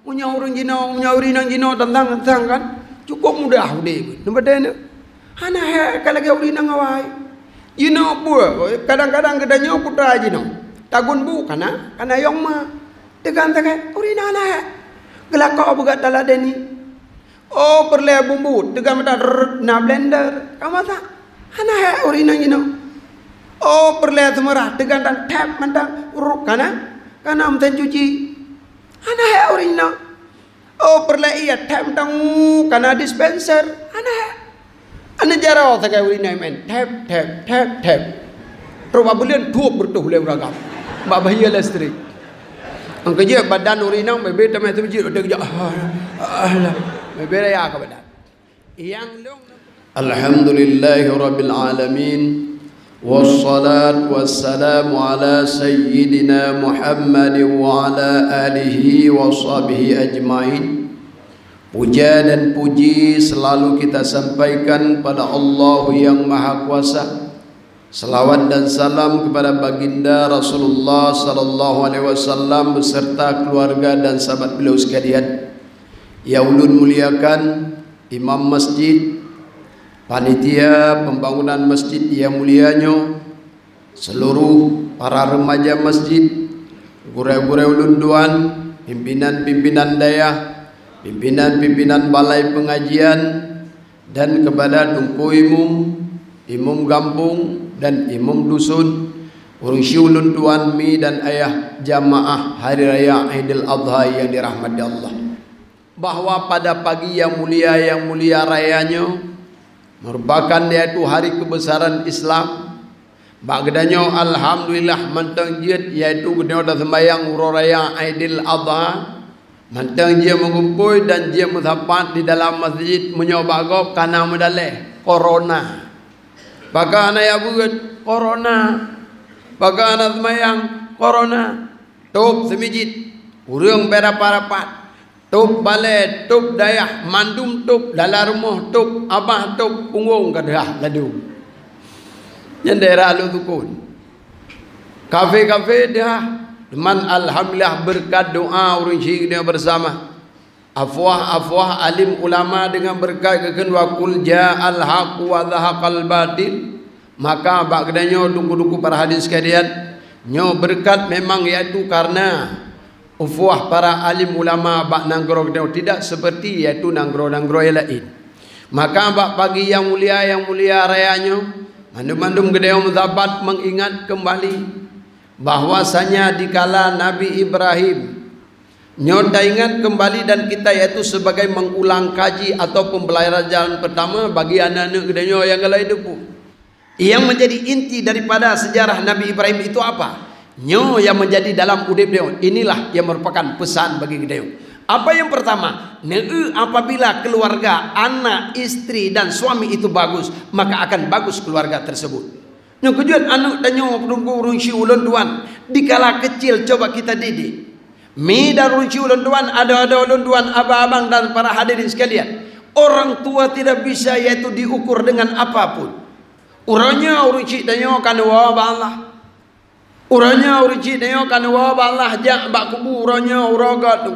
Punya orang Cina, punya orang Cina tentang kan cukup mudah deh. Nampak dah. Hana kalau kita orang ngawai. Cina pun kadang-kadang kedanya putra Cina. Tagun bu kana yang mah. Tekan orang hana. Gelakau buat dalam deni. Oh perle bumbu. Tekan mata na blender. Kamu tak? Hana orang Cina. Oh perle semerah. Tekan dan tap mentang uruk kana amten cuci. Ana orang nak. Oh perlai ya tap tangu kana dispenser. Ana jarau tak orang nak main tap. Terus babulian tuap bertuh lem ragam. Bak bahaya listrik. Angka je badan orang nak bebe tamai tu je ada je. Allah. Bebe raya ka badan. Yang long Alhamdulillahirabbil alamin. والصلاة والسلام على سيدنا محمد وعلى آله وصحبه أجمعين. Puja dan puji selalu kita sampaikan pada Allah yang Maha Kuasa. Salawat dan salam kepada baginda Rasulullah sallallahu alaihi wasallam beserta keluarga dan sahabat beliau sekalian. Ya ulun muliakan imam masjid, panitia pembangunan masjid yang mulianya, seluruh para remaja masjid, gurau-gurau lunduan, pimpinan-pimpinan daya, pimpinan-pimpinan balai pengajian, dan kepada tungku imum kampung dan imum dusun, urung syiu lunduan mi dan ayah jamaah hari raya Aidil Adha yang dirahmati Allah. Bahwa pada pagi yang mulia rayanya merupakan yaitu hari kebesaran Islam. Bagdanya alhamdulillah mantang jiat yaitu gede dah sembahyang raya Aidil Adha. Mantang dia mengumpul dan dia muthapat di dalam masjid menyoba gop kana medaleh corona. Bagaimana ya buat corona? Bagaimana sembahyang corona? Top semijit urang berapa-rapat. Tup balai, tup dayah, mandum tup, dalam rumah tup, abah tup, punggung kadah ladu. Yang daerah lu tukun. Kafe-kafe dah. Teman alhamdulillah berkat doa orang syekh dia bersama. Afwah alim ulama dengan berkat keken wa qul ja'al haqq wa dhahaqal batil. Maka bagdanya duku-duku para hadis sekalian, nyo berkat memang iaitu karena ufuah para alim ulama bak nanggro tidak seperti yaitu nanggro yang lain. Maka bak pagi yang mulia rayanya mandum gede muzabat mengingat kembali bahwasanya dikala Nabi Ibrahim nyota ingat kembali dan kita yaitu sebagai mengulang kaji atau pembelajaran pertama bagi anak-anak gedenya yang galai depu. Yang menjadi inti daripada sejarah Nabi Ibrahim itu apa? Nyo yang menjadi dalam udip dia. Inilah yang merupakan pesan bagi kita. Apa yang pertama? Apabila keluarga, anak, istri dan suami itu bagus, maka akan bagus keluarga tersebut. Nyo kejuan anak dan nyo urung si ulun tuan. Dikala kecil coba kita didik. Mi dan urung si ulun tuan, ada ulun tuan, abang-abang dan para hadirin sekalian. Orang tua tidak bisa yaitu diukur dengan apapun. Urangnya urung si dan nyo kan wa Allah. Uranya urci neo kan wa Allah jak bak kubu uranya uraga tu.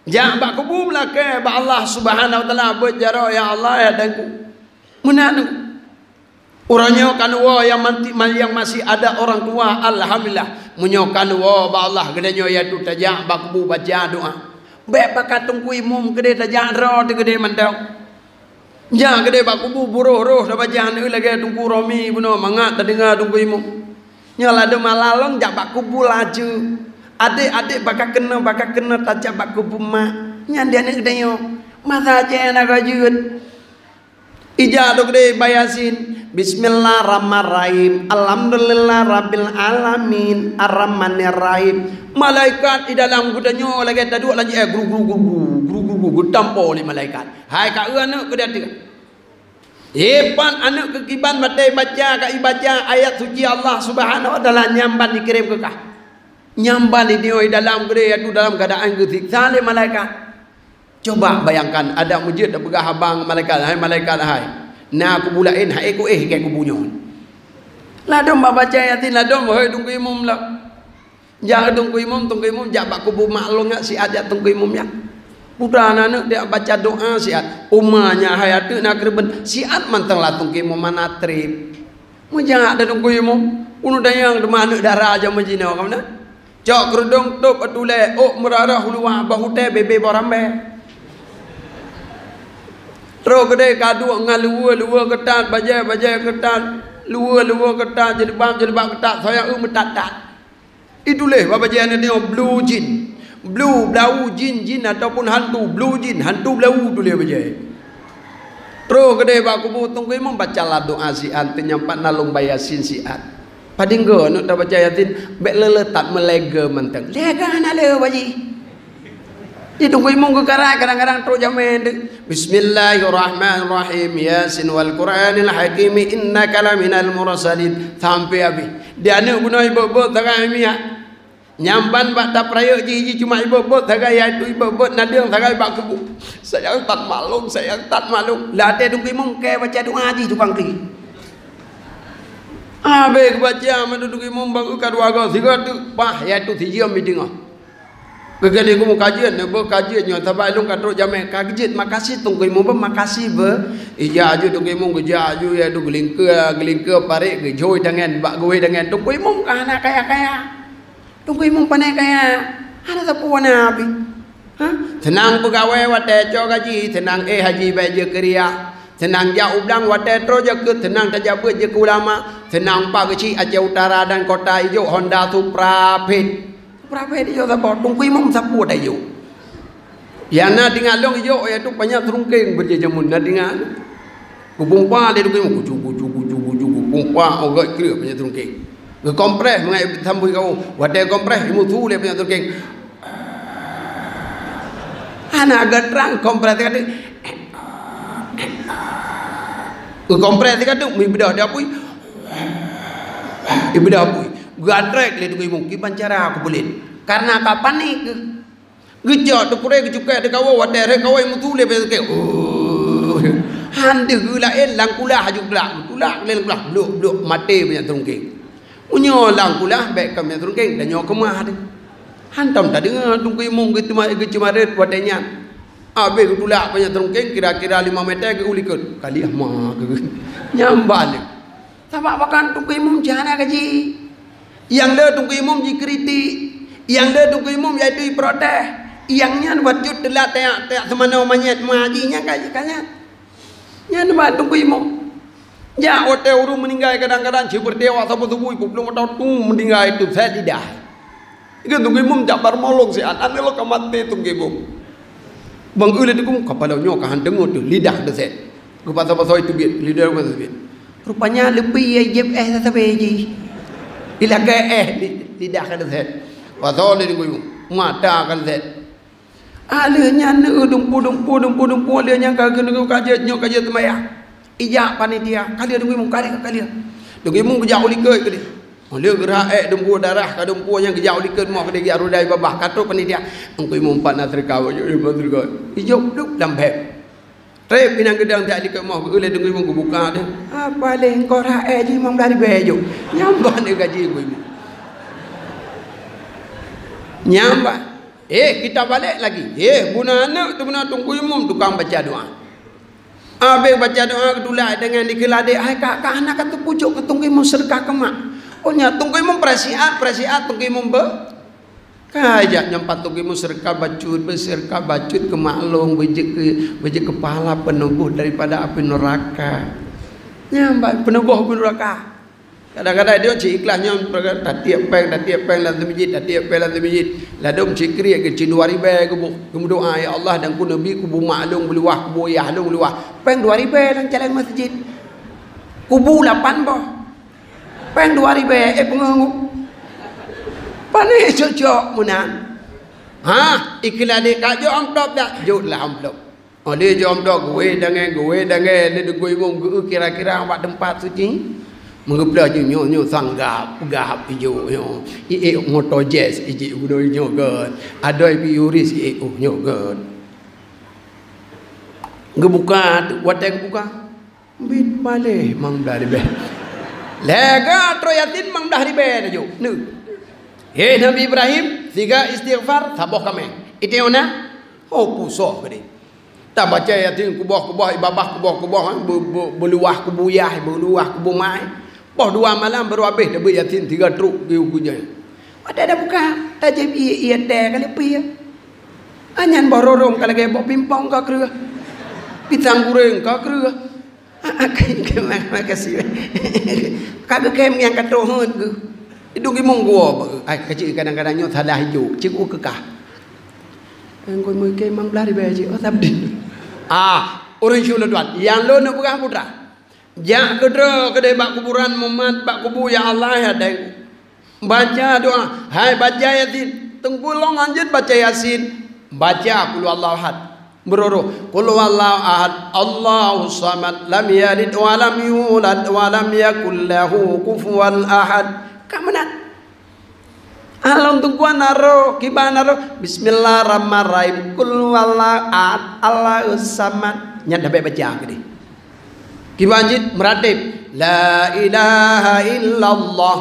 Jak bak kubu belaka ba Allah Subhanahu wa taala berjara ya Allah ya dangku. Munanu. Uranya kan wa yang masih ada orang tua alhamdulillah menyokan wa ba Allah gedenya ya tu tajak bak kubu baca doa. Be bakat tungku imum gede tajak ro de gede mandau. Ja gede bak kubu buruh dah baca lagi tungku romi buno mangat dengar tungku imum. Nyala ada malalong jak bak kubu laju. Adik-adik bakal kena tajak bak kubu mak. Nyandian ni kedayo. Masa aja nak rajut. Ija tu gede bayasin. Bismillahirrahmanirrahim. Alhamdulillah rabbil alamin. Ar-rahmanirrahim. Malaikat di dalam kudanyo lagi duduk lagi guru getampo oleh malaikat. Hai kak anak kedati. Hebat anak kekiban batai baca kak baca ayat suci Allah Subhanahu wa taala nyamban dikirim ke kah. Nyamban di dalam gede itu dalam keadaan kesiksa oleh malaikat. Coba bayangkan ada masjid dah begah abang malaikat, hai malaikat hai. Nah aku bulain hai aku kayak aku bunyo. Ladom baca ayatin ladom hai tunggu imum lah. Jak tunggu imam jak bak kubu maklum ya siat jak tunggu imam ya. Budak anak dia baca doa siat. Umanya hayat nak kerben siat mantang lah tunggu imam mana trip. Mu jangan ada tunggu imam. Unu dayang de mana darah aja majina kamu na. Cok kerudung top atule oh merarah huluah bahu teh bebe borambe. Terus kedai kadu ngalua ketat bajai ketat lua ketat jadi bab ketat saya metat. Itulah bapa jangan dia blue jin. Blue blau jin ataupun hantu blue jin hantu blau tu dia bajai. Terus kedai bab kubu tunggu imam baca lah doa siat penyampat nalung bayasin siat. Padinggo nak baca yatin bek leletat melega mentang. Lega nak le baji. Itu gue mau kadang-kadang terus jamin. Bismillahirrahmanirrahim. Yasin wal Qur'anil Hakim innaka laminal mursalin. Sampai habis. Dia nak guna ibu-ibu tagai mi nyamban bak tak praya ji cuma ibu-ibu tagai itu ibu-ibu nadang tagai bak kebu. Saya tak malum. Latih tunggu imam ke baca doa ji tukang ti. Abe baca mana tunggu imam bak kadua go tiga tu bah ya tu tiga meeting. Kekali aku mau kajian, nebo kajiannya. Tapi lu kadro jamai kajian. Makasih tunggu imam makasih ber. Ija aju tunggu imam geja aju ya tu gelingke parik gejoi dengan bak gue dengan tunggu imam kana kaya. Tunggu imam panai kaya. Ada tak puan nabi? Senang pegawai wate cok gaji, senang haji baje kerja. Senang jauh ulang wate tro je ke senang tajabut je ke ulama. Senang pak kecil Aceh Utara dan Kota Hijau Honda Supra Pit. Berapa dia dapat tunggu imam sapu dah yo. Ya na dengar long yo ya tu banyak terungking berjajamun na dengar. Kupumpa dia tunggu imam kucu pumpa ogak kira banyak terungking. Ke kompres mengai sambui kau. Wadai kompres imu tu dia banyak terungking. Anak agak terang kompres kata. Ke kompres kata mi bedah dia pui. Ibedah pui. Gadrek le tunggu imam kiban cara aku boleh. Karena kapan ni gejot tu pure kecukai de kawa wadai re kawa imu tu le be ke. Han de gula lang kulah haju kulah le kulah blok mati banyak terungking. Unyo lang kulah baik kami terungking dan nyo kemah de. Han tam tadi tunggu imam ke cemaret wadainya. Abe kulah banyak terungking kira-kira 5 meter ke ulikut. Kali mah ke nyambal. Sabak makan tunggu imam jana gaji. Yang le tunggu imam dikritik, yang le tunggu imam iaitu protes, yangnya wajud telah tak semana manyet majinya kaya. Yang buat tunggu imam. Ya hotel urung meninggal kadang-kadang cipur dewa sabu subuh ibu belum tahu tu meninggal itu saya tidak. Ikan tunggu imam tak bermolong si anak lo kamate tunggu imam. Bang ulah tu kum kepala nyo kahan dengar tu lidah tu set. Kupasa-pasa itu biar lidah kupasa biar. Rupanya lebih ajib sahaja. Bila ke lidah kan set. Pasal ni gue mata kan set. Alihnya ne dumpu alihnya kagak kajet nyok kajet maya. Ijak panitia kali gue mau kali. Gue mau kejauh likai kali. Oleh gerak dumpu darah ka dumpu yang kejauh likai mau ke dia rudai babah kato panitia. Gue mau empat nasr kau hijau duk lambek. Trep pinang gedang tak likai mau oleh gue mau buka dia. Apa le engkau rae ji mang dari bejo. Nyambah ni gaji gue. Nyambah. Kita balik lagi. Guna anak tu guna tunggu imam tukang baca doa. Abe baca doa kedula dengan dikelade ai kakak anak kata pucuk ke tunggu imam serka kemak. Oh nya tunggu imam presiat tunggu imam be. Kajak nyampat tunggu imam serka bacut ke maklum bejek kepala penubuh daripada api neraka. Nyambat penubuh neraka. Kadang-kadang dia cik ikhlasnya tiap peng dalam masjid ladum cikri ke cinduari be ku doa ya Allah dan ku nabi ku bu maklum beluah ku ya halung luah peng 2000 dalam jalan masjid kubu 8 boh peng 2000 pengengu pane cocok munan ikhlas dia kak jo amplop dak jo lah amplop oleh jo amplop gue dengan ni gue mung kira-kira buat tempat suci mengebelah nyo sanggap gap hijau nyo motor jazz hijau udah nyo kan ada yuris nyo kan ngebuka wadah buka bit balik mang dari be lega troyatin mang dari be jo nu Nabi Ibrahim 3 istighfar taboh kami. Itu ona pusoh ke dia. Tak baca yatin kubah ibabah kubah beluah kubuyah beluah kubumai. Boh 2 malam baru habis dah yatin 3 truk di ugunya. Ada buka tak jadi ia dah kali pi. Anyan bororong kalau ke bok pimpong ka kreu. Pitang goreng ka kreu. Makasih. Kagak kem yang katohon ke. Hidung gimong gua. Kecil kadang-kadang nyot salah hijau. Cikgu kekah. Engkau mungkin mangbelah di baju. Sabdi. Orang syulah tuan. Yang lo nak bukan putra. Jak kedua kedai bak kuburan Muhammad bak kubur ya Allah ya deng. Baca doa. Hai baca yasin. Tengkulong anjut baca yasin. Baca qul huwallahu ahad. Beroro qul huwallahu ahad Allahus samad lam yalid wa lam yulad wa lam yakul lahu kufuwan ahad. Kamanat alon tungkuan naro kiban naro bismillahirrahmanirrahim qul huwallahu ahad Allahus samad nyat dapat baca gede kibanjit meratib la ilaha illallah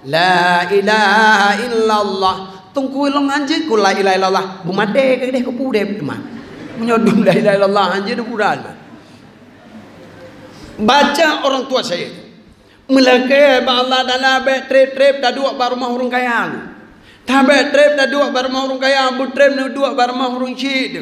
la ilaha illallah tungku long anjit kul la ilaha illallah bumade ke deh ku deh teman menyodom la ilaha illallah anjit kudan baca orang tua saya melake ba Allah dana be trip dah dua bar rumah orang kaya tabe trip dah dua bar rumah orang kaya bu trip dah dua bar rumah orang cik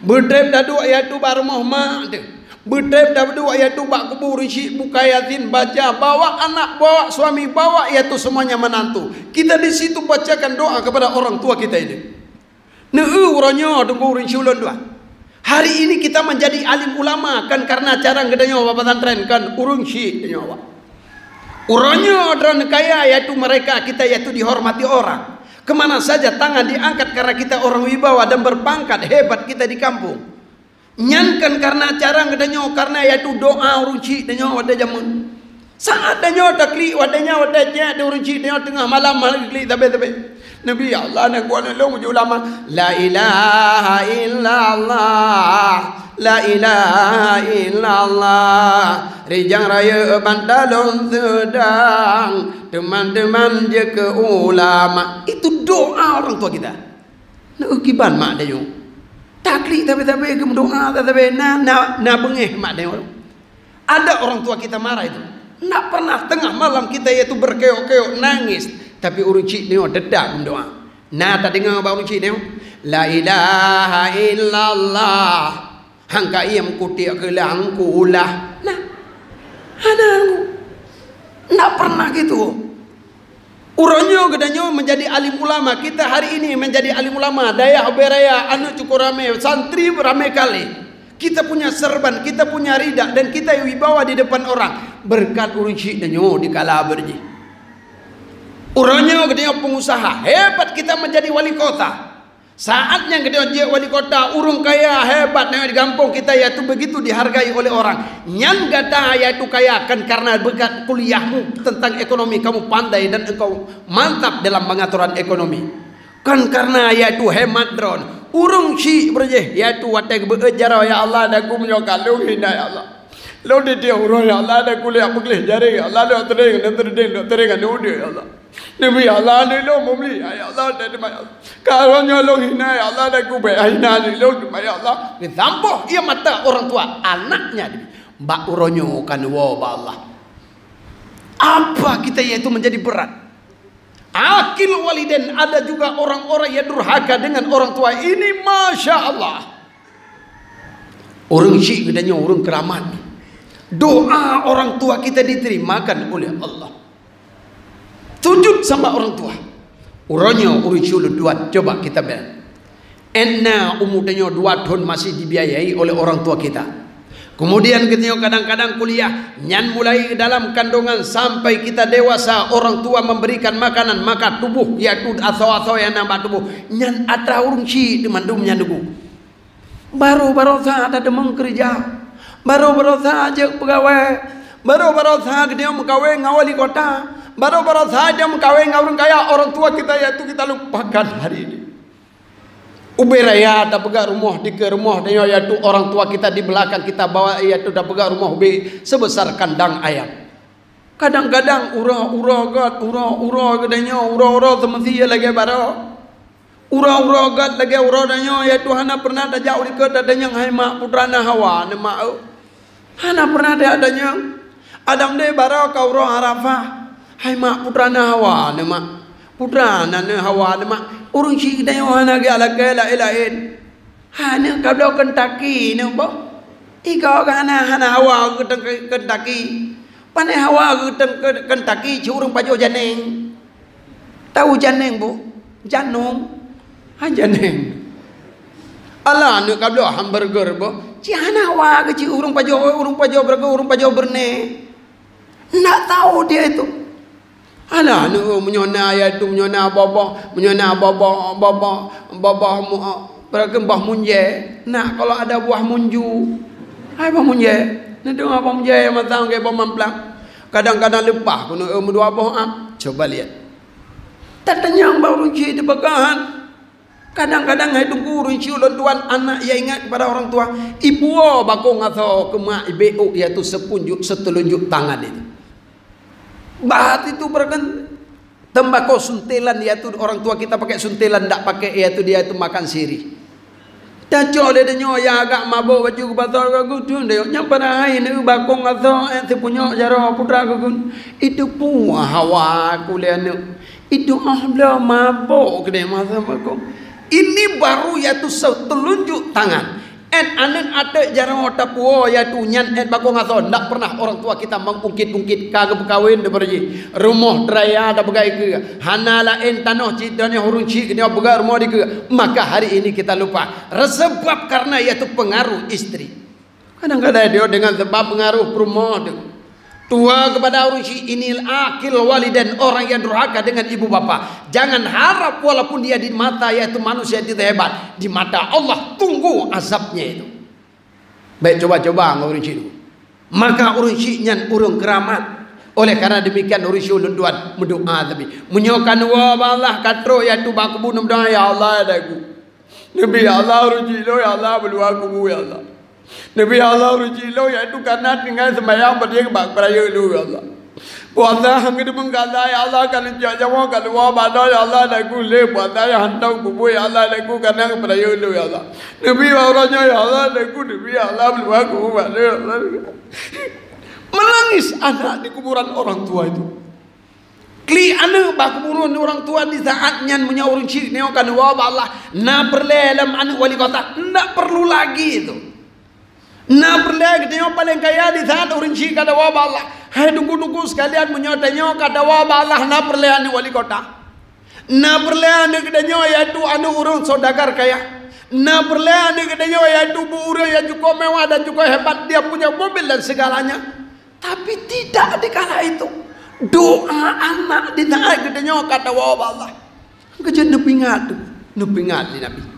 bu trip dah dua ya tu bar rumah mak bu trip dah dua ya tu bak kubur cik buka yatin baca bawa anak bawa suami bawa ya tu semuanya menantu kita di situ bacakan doa kepada orang tua kita ini uronyo tunggu urin syulun dua. Hari ini kita menjadi alim ulama kan karena cara ngedanya pesantren kan urung syik nyawa. Uronyo dan kaya yaitu mereka kita yaitu dihormati orang. Kemana saja tangan diangkat karena kita orang wibawa dan berpangkat hebat kita di kampung. Nyankan karena cara ngedanya karena yaitu doa urunci danyo wada jamun. Saat danyo takli wadanya wadanya de urunci danyo tengah malam kli tabe. Nabi Allah nak kuat long ulama la ilaha illallah la ilaha illallah rijang raya bantalon sedang teman-teman je ke ulama itu doa orang tua kita nak kiban mak dia takli tapi ke doa tapi na bengeh mak dia ada orang tua kita marah itu nak pernah tengah malam kita itu berkeok-keok nangis tapi urun cik ni dedak doa na tak dengar ba urun cik ni la ilaha illallah hangka ia mengkutik ke langku ulah nah ada nak pernah gitu uronyo gedanyo menjadi alim ulama kita hari ini menjadi alim ulama daya beraya anu cukup ramai santri ramai kali kita punya serban kita punya rida dan kita wibawa di depan orang berkat urun cik danyo di kala berji uronyo gedanyo pengusaha hebat kita menjadi wali kota. Saatnya kita jadi wali kota, urung kaya hebat di kampung kita yaitu begitu dihargai oleh orang. Nyan gata yaitu kaya kan karena berkat kuliahmu tentang ekonomi kamu pandai dan engkau mantap dalam pengaturan ekonomi. Kan karena yaitu hemat drone. Urung si berje yaitu watek bejar ya Allah dan aku menyokan lu hina ya Allah. Lu dia urung ya Allah dan kuliah begleh jari ya Allah lu tering ya Allah. Nabi Allah ni lo membeli ya Allah dan kalau nyolong hina ya Allah dan kubek hina ni lo ya Allah ditampuh ia mata orang tua anaknya mbak uronyo kan wa Allah apa kita yaitu menjadi berat akil waliden ada juga orang-orang yang durhaka dengan orang tua ini masya Allah orang syik gedanya orang keramat doa orang tua kita diterimakan oleh Allah sujud sama orang tua uronyo urisyul dua coba kita bayar enna umudnya 2 tahun masih dibiayai oleh orang tua kita kemudian kita kadang-kadang kuliah nyan mulai dalam kandungan sampai kita dewasa orang tua memberikan makanan maka tubuh yaitu atau yang nambah tubuh nyan ada urung si demandumnya dugu baru ada demang kerja baru saja pegawai baru saja dia mengkawin ngawali kota baru saja mengkawin orang kaya orang tua kita yaitu kita lupakan hari ini uberaya dah pegang rumah di ke rumah dia yaitu orang tua kita di belakang kita bawa yaitu dah pegang rumah sebesar kandang ayam Kadang-kadang ura katanya ura semesti lagi baro. Ura gat lagi ura danyo ya Tuhana pernah dah jauh dekat adanya hai mak putrana Hawa ne mak. Hana pernah ada adanya Adam de baro ka ura Arafah. Hai mak putrana Hawa ne mak. Putrana ne Hawa ne mak. Urung si danyo hana ge ala ke lain. Hana ka blo Kentucky ne bo. Ika hana Hawa ke Kentucky. Pane Hawa ke Kentucky curung pajo janeng. Tahu janeng bu? Janung. Janeng. Allah anu kablo hamburger bo. Ciana wa ke ci urung pajo burger urung pajo berne. Nak tahu dia itu. Allah anu menyona ya itu menyona baba mu berkembah munje. Nak kalau ada buah munju. Hai buah munje. Ni dong apa munje yang matang ke pemamplang. Kadang-kadang lupa kuno dua buah. Coba lihat. Tatanya yang baru ci di bagahan. Kadang-kadang hai tunggu urun ciulon tuan anak ya ingat kepada orang tua. Ibu bakong atau kemak ibu yaitu setelunjuk tangan itu. Bahat itu berkan tembakau suntilan yaitu orang tua kita pakai suntilan tidak pakai yaitu dia itu makan siri. Dan cole dia ya agak mabuk baju batal gudun dia nyampada hai ni bakong atau ente punya jaro putra gugun itu puah Hawa kuliah itu ahbla mabuk ke dia masa bakong. Ini baru yaitu setelunjuk tangan. Anen ada jarang otak puo yaitu nyan bakong atau ndak pernah orang tua kita mengungkit-ungkit kagak berkawin de berji. Rumah draya ada begai ke. Hanala tanah cidanya hurung ci dia begar rumah di ke. Maka hari ini kita lupa. Sebab karena yaitu pengaruh istri. Kadang-kadang dia dengan sebab pengaruh rumah tua kepada orang si inil akil walidan orang yang durhaka dengan ibu bapa. Jangan harap walaupun dia di mata yaitu manusia itu hebat, di mata Allah tunggu azabnya itu. Baik coba-coba orang si itu. Maka orang si nyan urung keramat. Oleh karena demikian orang si ulun tuan mendoa tapi menyokan wa Allah katro yaitu baku mendoa ya Allah adaku. Nabi Allah orang si lo ya Allah berdoa kubu ya Allah. Nabi Allah rujilo yaitu karena tinggal sembahyang berdiri kebak peraya lu ya Allah. Puasa hang itu mengkata ya Allah kalau jawa kalau wa badal ya Allah lagu le puasa ya hantau kubu ya Allah lagu karena peraya lu ya Allah. Nabi orangnya ya Allah lagu Nabi Allah berdoa kubu ya Allah. Menangis anak di kuburan orang tua itu. Kli anak bak kuburan orang tua di saatnya punya urun syirik ne kan wa Allah na perlelam anak wali kota ndak perlu lagi itu. Na berlagi dia paling kaya di saat orang syirik kada wabah Allah. Hai duku-duku sekalian menyotanya kada wabah Allah na perlehan wali kota. Na perlehan kedanya yaitu anu urang saudagar kaya. Na perlehan kedanya yaitu bu urang yang cukup mewah dan cukup hebat dia punya mobil dan segalanya. Tapi tidak dikala itu doa anak di saat kedanya kada wabah Allah. Kejen nepingat di Nabi.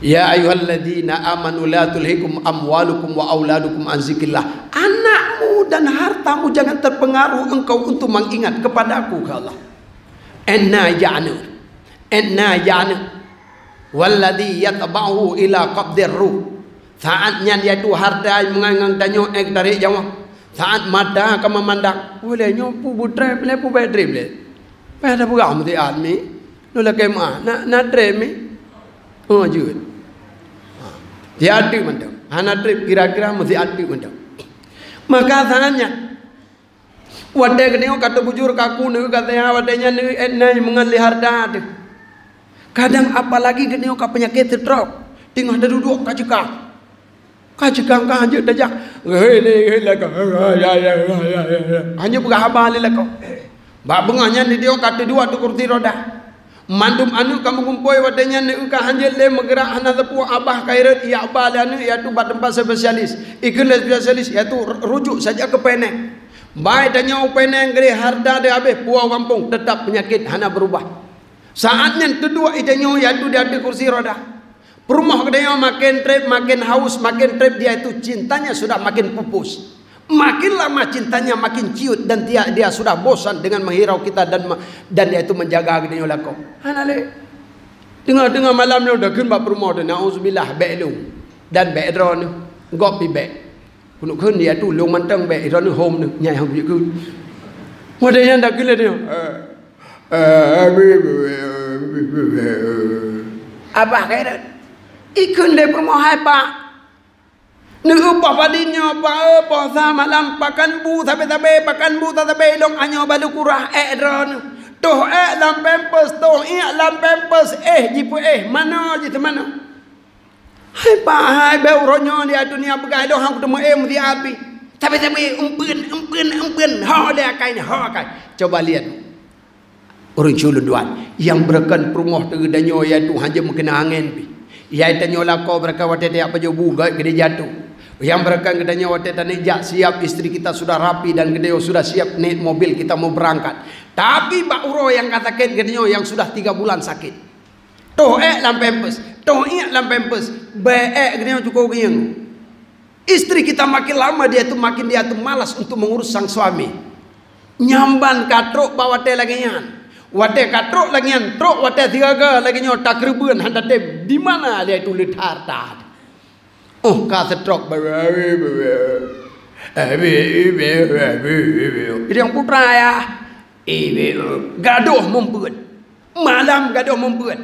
Ya ayyuhalladzina amanu la tulhikum amwalukum wa auladukum an zikrillah. Anakmu dan hartamu jangan terpengaruh engkau untuk mengingat kepadaku Allah. Enna ja'nu walladzi yatba'u ila qabdir ruh. Saatnya yaitu harta mengangang danyo ek dari jawab. Saat mata ka memandang boleh nyopu butre ple pu bedre ple. Pada buka mesti admi. Nula kema na treme. Oh jujur. Dia ada macam. Anak trip kira-kira mesti ada macam. Maka saatnya. Wadah kedeng kata bujur kaku ni katanya wadahnya ni mengalih harta. Kadang apalagi kedeng kata penyakit stroke. Tengah ada duduk kacikang. Kacikang kah hanya dajak. Hei leko. Hanya buka haba leko. Bak bengahnya ni dia kata dua tu kursi roda. Mandum anu kamu kumpoi wadanya ni ka hanjel le megera hana tepu abah kairat ya abah anu iaitu bad tempat spesialis. Ikut spesialis iaitu rujuk saja ke penek. Baik tanya penek gere harda de abe puau kampung tetap penyakit hana berubah. Saatnya kedua itanya iaitu dia di kursi roda. Perumah kedanya makin trip makin haus makin trip dia itu cintanya sudah makin pupus. Makin lama cintanya makin ciut dan dia sudah bosan dengan menghirau kita dan dia itu menjaga gedenya lako. Hanale. Tengah-tengah malam ni udah kun bab rumah dah nauzubillah be'lu dan be'dron gopi be. Kunuk kun dia tu long mantang be ron home nu nyai hang kun. Wada yang dak gila dia. Apa kaya ikun le promo hai pa. Nu pa padinyo pa sama lam pakan bu tabe pakan bu tabe long anyo balu kurah ron. Toh lam pempes toh lam pempes jipu mana je mana. Hai pa hai be uronyo dia dunia begai dong hang ketemu mesti api. Tapi umpun ha dia kai ni ha kai. Coba lihat. Orang culunduan yang berkan perumah terdanyo ya tu hanya mengena angin pi. Ya tanyo lako berkan wate dia apa jobu gede jatuh. Yang berkan gedanya wate tanah siap istri kita sudah rapi dan gedeo sudah siap naik mobil kita mau berangkat. Tapi Pak Uro yang katakan gedenya yang sudah 3 bulan sakit. Toh lam pempes, toh lam pempes, gedenya cukup geng. Istri kita makin lama dia tu makin malas untuk mengurus sang suami. Nyamban katrok bawa teh lagi nyan. Wate katrok lagi nyan, trok wate 3 lagi nyan tak ribuan handate di mana dia tu litar tar. Oh kata trok yang putra ya. Gaduh membuat. Malam gaduh membuat.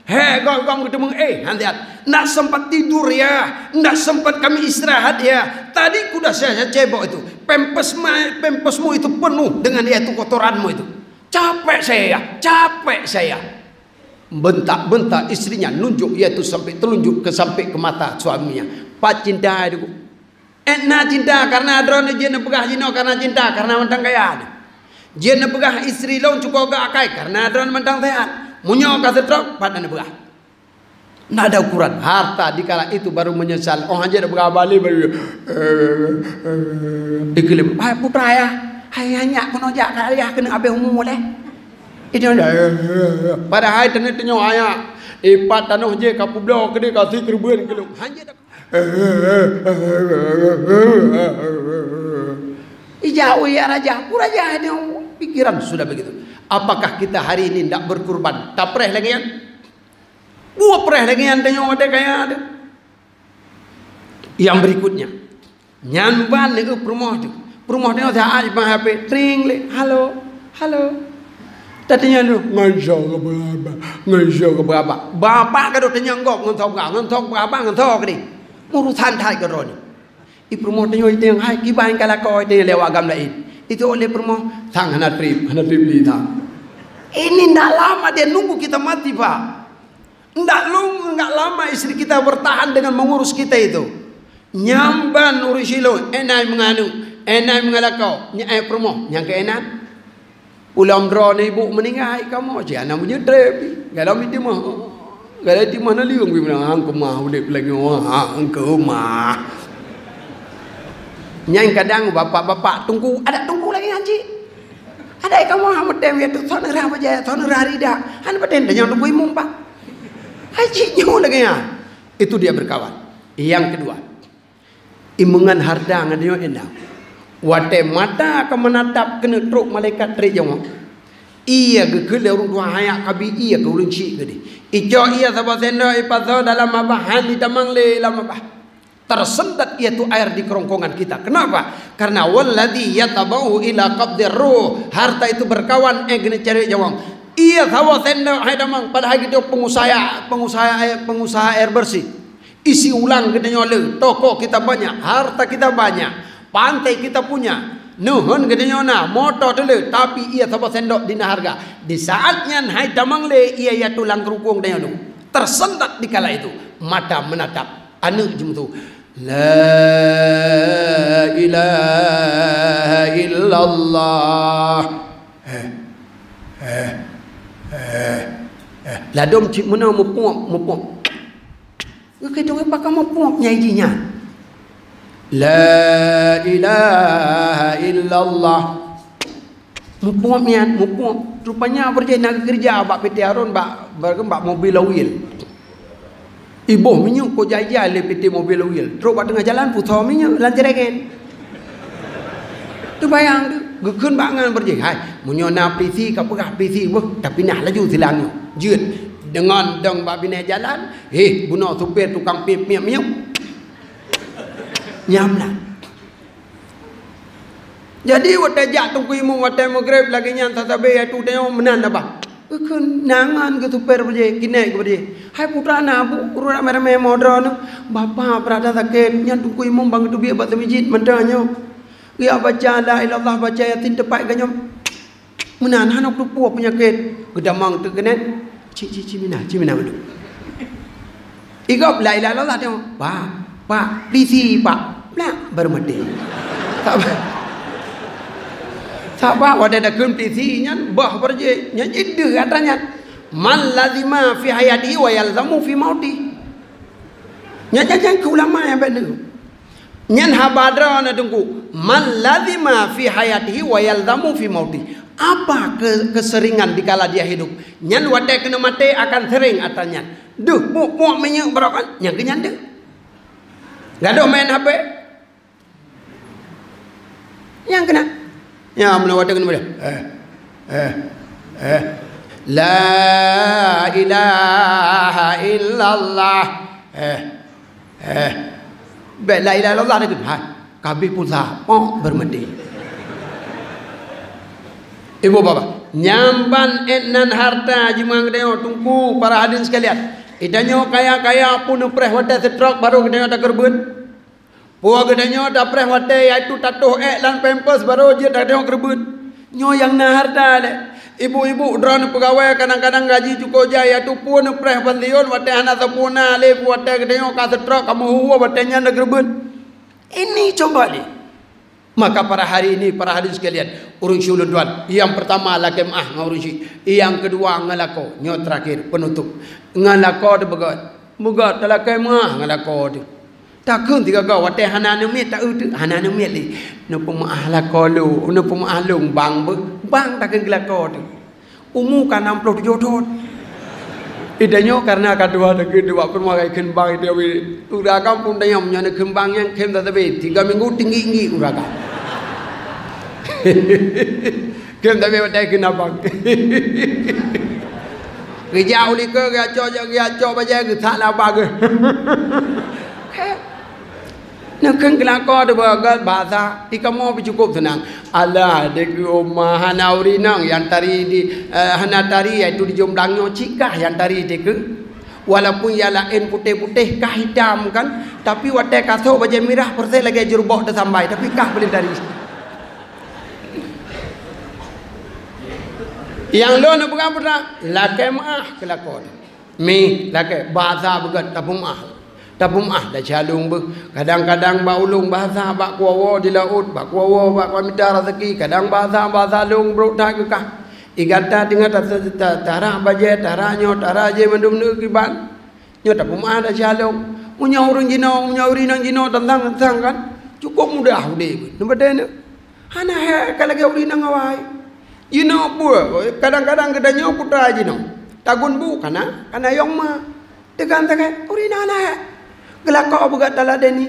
Gong ketemu handiat. Nak sempat tidur ya. Nak sempat kami istirahat ya. Tadi kuda saya cebok itu. Pempesmu itu penuh dengan itu kotoranmu itu. Capek saya. Bentak istrinya nunjuk itu sampai telunjuk sampai ke mata suaminya. Pak cinta itu. Nak cinta karena adron dia nak pegah jino karena cinta karena mentang kaya. Dia nak pegah istri long cukup gak akai karena adron mentang sehat. Munyo kata truk pada nak pegah. Nak ada ukuran harta dikala itu baru menyesal. Oh aja nak pegah balik baru. Dikelip. Hai putra ya. Hai hanya kono jak kaya kena abe umum boleh. Itu pada hai tenyo aya. Pat tanah je kapublo kede kasih kerbuan kilo. Hanya Ijau ya raja, raja ini pikiran sudah begitu. Apakah kita hari ini tidak berkurban? Tak pereh lagi yang, buah pereh lagi yang tanya ada kayak ada. Yang berikutnya, nyamban itu perumah tu saya ada HP, ring le, halo. Tadinya lu ngajak ke berapa? Bapak kadang tanya ngontok berapa ni? Urusan thai kadang. Ibu mau tanya itu yang hai kiban kalau kau itu lewat agam lain. Itu oleh permo sang anak trip lihat. Ini tidak lama dia nunggu kita mati pak. Tidak lama istri kita bertahan dengan mengurus kita itu. Nyamban urusilo, enai mengalakau, nyai permo, yang keenan. Ulam drone ibu meninggal kamu aja, anak punya trip. Kalau itu mah nak liung bilang angku mah udah lagi angku mah. Nyai kadang bapak tunggu lagi haji. Ada kamu hamat dem ya tu thon ra aja thon ra rida. Han paten yang tunggu imum pak. Haji nyu lagi ya. Itu dia berkawan. Yang kedua, imungan harda ngadio endang. Wate mata akan menatap kena truk malaikat tri jong. Ia gegele urung dua hayak kabi ia ke urung cik gede. Ijo ia sabasendo ipaso dalam abahan di damang le lam abah. Tersendat ia tu air di kerongkongan kita. Kenapa? Karena walladzi yatabau ila qabdir ruh. Harta itu berkawan gene cari jawang. Ia sabasendo hai damang pada hari itu pengusaha air bersih. Isi ulang gede nyole. Toko kita banyak, harta kita banyak. Pantai kita punya, nuhun gedenya na, motor dulu, tapi ia sabah sendok dina harga. Di saatnya hai damang le, ia ya tulang kerukung dia nu. Tersendat di kala itu, mata menatap, anu jum tu. La ilaha illallah. Ladom cik mana mupuam. Kita pakai mupuam nyajinya. La ilaha illallah. Mupuam. Rupanya berjaya kerja bak PT Harun bak mobil lawil. Ibu minyak ko jaya le PT mobil lawil. Terus bak tengah jalan putar minyak lancereken. Tu bayang tu. Gekun bangan berjaya. Hai, munyo na PC ka pegah PC weh tapi nak laju silangnya. Jeut dengan dong bak bina jalan. Bunuh supir tukang pip minyak. Nyamlah. Jadi waktu jak tunggu imam waktu maghrib lagi nyan tatabe itu dia menan apa? Kan nangan gitu per berje kini berje. Hai putra na bu urut meremeh modern. Bapa berada sakit nyan tunggu imam bang itu biar bat masjid mentanya. Dia baca la ilallah baca yatin tepat ganyam. Menan hanok tu puak penyakit. Gedamang tu kenen. Cimina dulu. Igap la ilallah dia. Pak, please pak. Nak baru mati. Sahabat wadah dah kemtisi nyan bah berje nyan ide katanya man lazima fi hayati wa yalzamu fi mauti nyan ulama yang benar nyan habadra na tunggu man lazima fi hayatihi wa yalzamu fi mauti apa keseringan dikala dia hidup nyan wadah kena mati akan sering atanya duh mu menyek berakan nyan kenyan deh gaduh main HP yang kena ya mula wadah kena la ilaha illallah la ilaha illallah dah kena kabeh pula bermedi ibu bapa nyamban enan harta jimang deo tungku para hadirin sekalian idanyo kaya pun preh wadah setrok baru kedanya tak kerbun puak gedenya dah preh wate iaitu tatuh lan pampers baru je dah tengok kerbun nyo yang nahar dah ibu-ibu drone pegawai kadang-kadang gaji cukup je iaitu pun preh pensiun wate anak sepuna alif wate gedenya ka setrok kamu huwa watenya dah kerbun ini coba ni maka para hari ini para hadirin sekalian urun syulun tuan yang pertama lakemah ngurun sy yang kedua ngalako nyo terakhir penutup ngalako de begat lakemah ngalako de takun tiga kau wate hananu miet tak utu hananu miet li no pemaah la kolu no pemaah long bang takun gelako tu umu kan 67 tahun idanyo karena kedua takun dua permagai kembang itu udah kampung dayam nyana kembang yang kem tatabe 3 minggu tinggi uraga kem tabe wate kenapa kerja uli ke gaco baja ke tak la bag nak kelakar tu bagai bahasa tika mau cukup senang Allah dek rumah hanauri nang yang tari di hanatari iaitu di jomblangnya cikah yang tari dek walaupun ia lain putih-putih kah hitam kan tapi watai kasau baja merah perse lagi jerubok dah sampai tapi kah boleh dari yang lo nak bukan pernah lakai maah kelakar mi lakai bahasa begat tapum dah calung ber kadang-kadang ba ulung bahasa ba kuawo di laut ba kuawo ba minta rezeki kadang bahasa lung bro dah ke kah igata dengan tarah baje tarahnya tarah je mendum kiban nyo tapum dah calung munyaurun jino munyaurinang jino tentang kan cukup mudah udah nombor hana he kalau urinang awai jino bu kadang-kadang kedanya putra jino tagun bu kana yong ma tekan urinang ana gelakau buat dalam deni.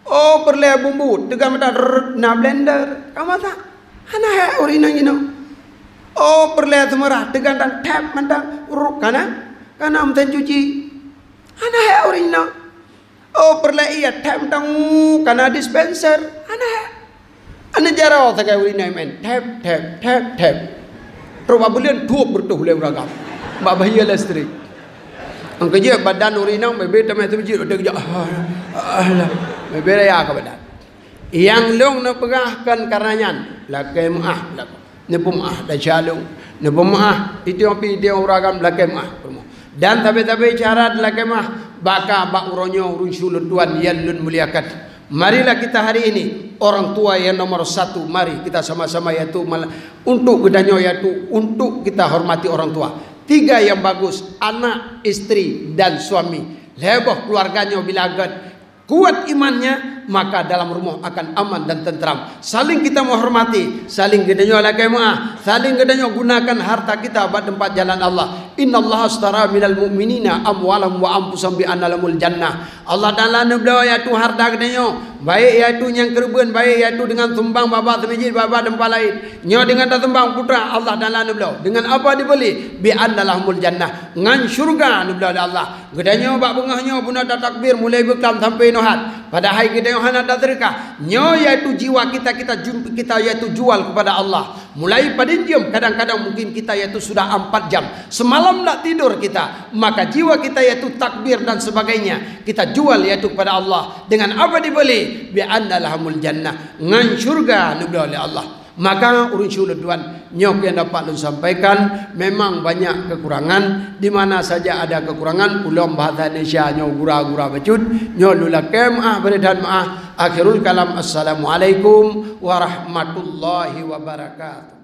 Oh perle bumbu, tegak mata na blender. Kamu tak? Hana he urina gino. Oh perle semerah, tegak dan tap mata uruk kana mten cuci. Hana he urina. Oh perle iya tap tangu kana dispenser. Hana he. Ane jarau sakai urina men. Tap. Roba bulan tuh bertuh le uragam. Mbak bahaya listrik. Angkat je badan urinang bebe tamai tu je udah je bebe raya ke badan yang long nak pegahkan karenanya lakai maah nepum dah calung nepum itu dia uragam lakai maah dan tapi cara lakai maah baka bak uronyo urun syulun tuan yallun muliakan marilah kita hari ini orang tua yang nomor 1 mari kita sama-sama yaitu untuk gedanyo yaitu untuk kita hormati orang tua 3 yang bagus, anak, istri dan suami. Heboh keluarganya bila kuat imannya, maka dalam rumah akan aman dan tentram. Saling kita menghormati, saling gedenya lakai maah, saling gedenya gunakan harta kita buat tempat jalan Allah. innallaha astara minal mu'minina amwalahum wa anfusahum bi anna lahumul jannah. Allah Taala nebda iaitu harta kenyo baik iaitu yang kerben baik iaitu dengan tumbang baba semijit baba tempat lain nyo dengan tumbang putra Allah Taala nebda dengan apa dibeli bi anna lahumul jannah ngan syurga nebda Allah gedanyo bak bungahnyo pun ada takbir mulai bekam sampai nohat pada hari kita yang hana terka nyo iaitu jiwa kita iaitu jual kepada Allah mulai pada jam kadang-kadang mungkin kita iaitu sudah 4 jam semalam tak tidur kita maka jiwa kita iaitu takbir dan sebagainya kita jual iaitu kepada Allah dengan apa dibeli bi anna lahumul jannah ngan syurga dibeli oleh Allah. Maka urun syulut tuan nyok yang dapat lu sampaikan memang banyak kekurangan di mana saja ada kekurangan ulam bahasa Indonesia nyok gura-gura bacut nyok lulakem beridan maaf akhirul kalam assalamualaikum warahmatullahi wabarakatuh.